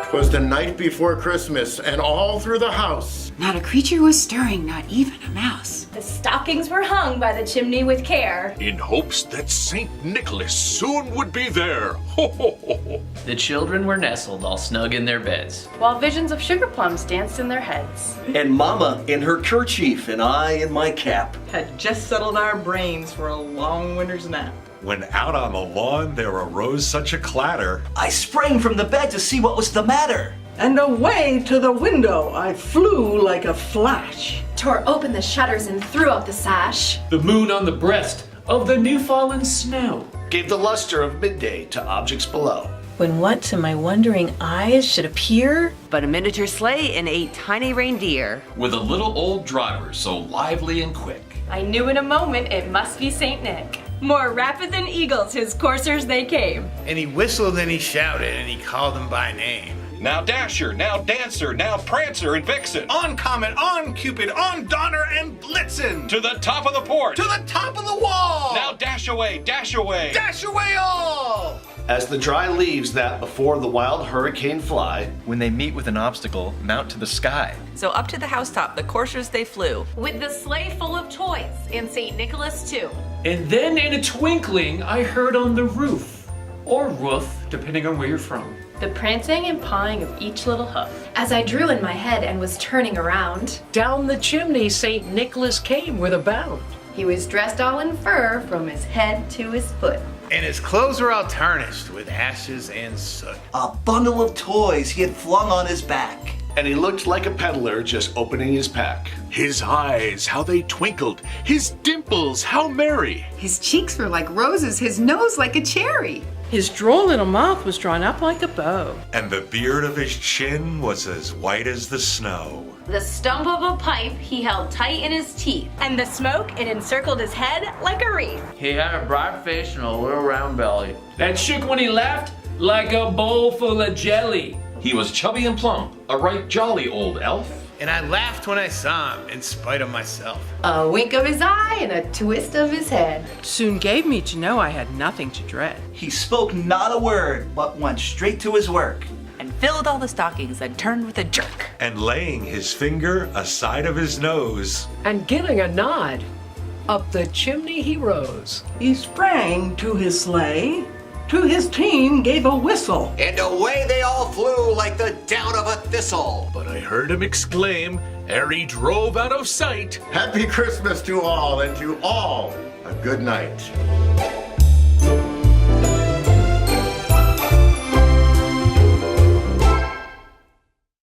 'Twas the night before Christmas, and all through the house Not a creature was stirring, not even a mouse. The stockings were hung by the chimney with care. in hopes that St. Nicholas soon would be there. Ho, ho, ho, ho. The children were nestled all snug in their beds. While visions of sugar plums danced in their heads. And Mama in her kerchief and I in my cap. Had just settled our brains for a long winter's nap. When out on the lawn there arose such a clatter. I sprang from the bed to see what was the matter. And away to the window I flew like a flash. Tore open the shutters and threw up the sash. The moon on the breast of the new fallen snow gave the luster of midday to objects below. When what to my wondering eyes should appear But a miniature sleigh and 8 tiny reindeer. With a little old driver so lively and quick. I knew in a moment it must be Saint Nick. More rapid than eagles, his coursers they came. And he whistled and he shouted and he called them by name. Now Dasher, now Dancer, now Prancer and Vixen. On Comet, on Cupid, on Donner and Blitzen! To the top of the porch. To the top of the wall! Now dash away, dash away. Dash away all! As the dry leaves that before the wild hurricane fly, When they meet with an obstacle, mount to the sky. So up to the housetop the coursers they flew. With the sleigh full of toys, and Saint Nicholas too. And then in a twinkling I heard on the roof, or roof, depending on where you're from, The prancing and pawing of each little hoof. As I drew in my head and was turning around, down the chimney St. Nicholas came with a bound. he was dressed all in fur from his head to his foot. And his clothes were all tarnished with ashes and soot. A bundle of toys he had flung on his back. and he looked like a peddler just opening his pack. His eyes, how they twinkled. His dimples, how merry. His cheeks were like roses, his nose like a cherry. His droll little mouth was drawn up like a bow. And the beard of his chin was as white as the snow. The stump of a pipe he held tight in his teeth, and the smoke it encircled his head like a wreath. He had a bright face and a little round belly. That shook when he laughed like a bowl full of jelly. He was chubby and plump, a right jolly old elf. And I laughed when I saw him, in spite of myself. A wink of his eye and a twist of his head. Soon gave me to know I had nothing to dread. He spoke not a word, but went straight to his work. And filled all the stockings and turned with a jerk. And laying his finger aside of his nose. And giving a nod, up the chimney he rose. He sprang to his sleigh, to his team gave a whistle. And away they all flew like the down of a thistle. But I heard him exclaim, ere he drove out of sight, Happy Christmas to all, and to all a good night.